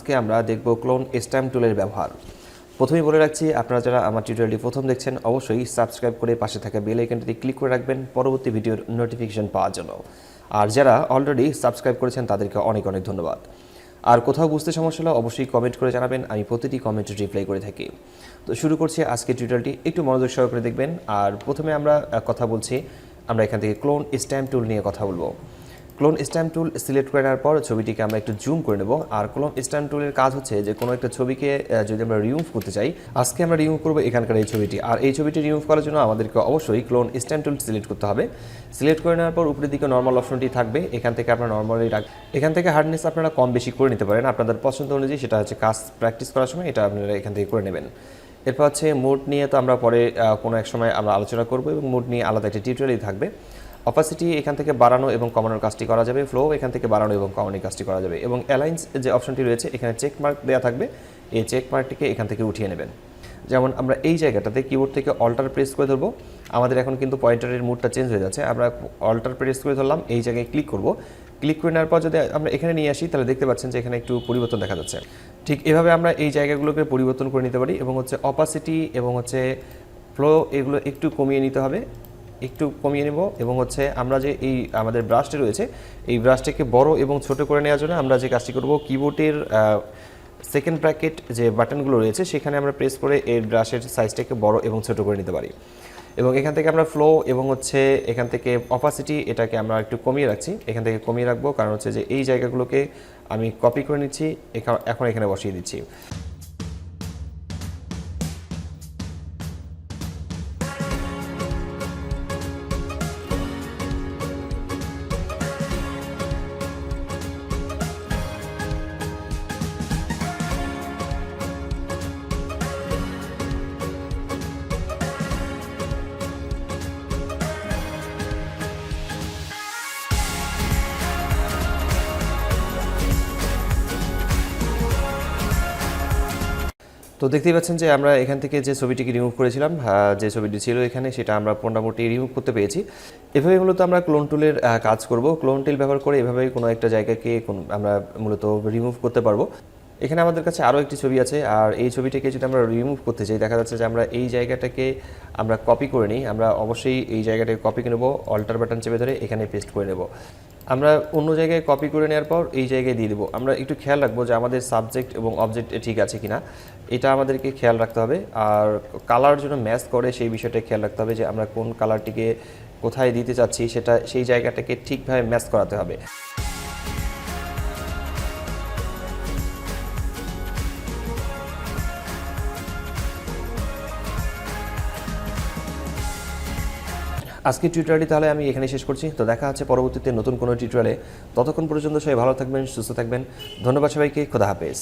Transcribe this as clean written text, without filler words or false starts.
আজকে আমরা দেখব ক্লোন স্ট্যাম্প টুলের ব্যবহার। প্রথমেই বলে রাখছি, আপনারা যারা আমার টিউটোরিয়ালটি প্রথম দেখছেন অবশ্যই সাবস্ক্রাইব করে পাশে থাকা বেল আইকনটিতে ক্লিক করে রাখবেন পরবর্তী ভিডিওর নোটিফিকেশন পাওয়ার জন্য। আর যারা অলরেডি সাবস্ক্রাইব করেছেন তাদেরকে অনেক অনেক ধন্যবাদ। আর কোথাও বুঝতে সমস্যা হলে অবশ্যই কমেন্ট করে জানাবেন, আমি প্রতিটি কমেন্টে রিপ্লাই করে থাকি। তো শুরু করছি আজকের টিউটোরিয়ালটি, একটু মনোযোগ সহকারে দেখবেন। আর প্রথমে আমরা কথা বলছি, আমরা এখান থেকে ক্লোন স্ট্যাম্প টুল নিয়ে কথা বলবো। ক্লোন স্ট্যাম্প টুল সিলেক্ট করে নেওয়ার পর ছবিটিকে আমরা একটু জুম করে নেব। আর ক্লোন স্ট্যাম্প টুলের কাজ হচ্ছে যে কোনো একটা ছবিকে যদি আমরা রিমুভ করতে চাই, আজকে আমরা রিমুভ করবো এখানকার এই ছবিটি। আর এই ছবিটি রিমুভ করার জন্য আমাদেরকে অবশ্যই ক্লোন স্ট্যাম্প টুল সিলেক্ট করতে হবে। সিলেক্ট করে নেওয়ার পর উপরের দিকে নর্মাল অপশনটি থাকবে, এখান থেকে আপনারা নর্মালি এখান থেকে হার্ডনেস আপনারা কম বেশি করে নিতে পারেন আপনাদের পছন্দ অনুযায়ী। সেটা হচ্ছে কাজ প্র্যাকটিস করার সময় এটা আপনারা এখান থেকে করে নেবেন। এরপর হচ্ছে মোড নিয়ে তো আমরা পরে কোনো এক সময় আমরা আলোচনা করবো, এবং মোড নিয়ে আলাদা একটা টিউটোরিয়ালই থাকবে। অপাসিটি এখান থেকে বাড়ানো এবং কমানোর কাজটি করা যাবে, ফ্লো এখান থেকে বাড়ানো এবং কমানোর কাজটি করা যাবে, এবং অ্যালাইন্স যে অপশনটি রয়েছে এখানে চেক মার্ক দেওয়া থাকবে, এই চেক মার্কটিকে এখান থেকে উঠিয়ে নেবেন। যেমন আমরা এই জায়গাটাতে কিবোর্ড থেকে অল্টার প্রেস করে ধরবো, আমাদের এখন কিন্তু পয়েন্টারের মুডটা চেঞ্জ হয়ে যাচ্ছে। আমরা অল্টার প্রেস করে ধরলাম, এই জায়গায় ক্লিক করব। ক্লিক করে নেওয়ার পর যদি আমরা এখানে নিয়ে আসি তাহলে দেখতে পাচ্ছেন যে এখানে একটু পরিবর্তন দেখা যাচ্ছে। ঠিক এভাবে আমরা এই জায়গাগুলোকে পরিবর্তন করে নিতে পারি, এবং হচ্ছে অপাসিটি এবং হচ্ছে ফ্লো এগুলো একটু কমিয়ে নিতে হবে, একটু কমিয়ে নেব। এবং হচ্ছে আমরা যে এই আমাদের ব্রাশটি রয়েছে এই ব্রাশটিকে বড় এবং ছোট করে নেওয়ার জন্য আমরা যে কাজটি করব, কিবোর্ডের সেকেন্ড ব্র্যাকেট যে বাটনগুলো রয়েছে সেখানে আমরা প্রেস করে এই ব্রাশের সাইজটাকে বড় এবং ছোট করে নিতে পারি। এবং এখান থেকে আমরা ফ্লো এবং হচ্ছে এখান থেকে অপাসিটি এটাকে আমরা একটু কমিয়ে রাখছি, এখান থেকে কমিয়ে রাখবো, কারণ হচ্ছে যে এই জায়গাগুলোকে আমি কপি করে নিচ্ছি, এখন এখানে বসিয়ে দিচ্ছি। তো দেখতেই পাচ্ছেন যে আমরা এখান থেকে যে ছবিটিকে রিমুভ করেছিলাম, যে ছবিটি ছিল এখানে, সেটা আমরা মোটামুটি রিমুভ করতে পেরেছি। এভাবে মূলত আমরা ক্লোন টুলের কাজ করব। ক্লোন টুল ব্যবহার করে এভাবেই কোনো একটা জায়গাকে আমরা মূলত রিমুভ করতে পারবো। এখানে আমাদের কাছে আরও একটি ছবি আছে, আর এই ছবিটাকে যদি আমরা রিমুভ করতে চাই, দেখা যাচ্ছে যে আমরা এই জায়গাটাকে আমরা কপি করে নিই। আমরা অবশ্যই এই জায়গাটাকে কপি করে নেব, অল্টার বাটন চেপে ধরে এখানে পেস্ট করে নেব। আমরা অন্য জায়গায় কপি করে নেওয়ার পর এই জায়গায় দিয়ে দেবো। আমরা একটু খেয়াল রাখবো যে আমাদের সাবজেক্ট এবং অবজেক্ট ঠিক আছে কিনা, এটা আমাদেরকে খেয়াল রাখতে হবে। আর কালার জন্য ম্যাচ করে সেই বিষয়টা খেয়াল রাখতে হবে যে আমরা কোন কালারটিকে কোথায় দিতে চাচ্ছি, সেটা সেই জায়গাটাকে ঠিকভাবে ম্যাচ করাতে হবে। আজকের টিউটোরিয়ালটি তাহলে আমি এখানে শেষ করছি। তো দেখা হচ্ছে পরবর্তীতে নতুন কোনো টিউটোরিয়ালে। ততক্ষণ পর্যন্ত সবাই ভালো থাকবেন, সুস্থ থাকবেন। ধন্যবাদ সবাইকে, খোদা হাফেজ।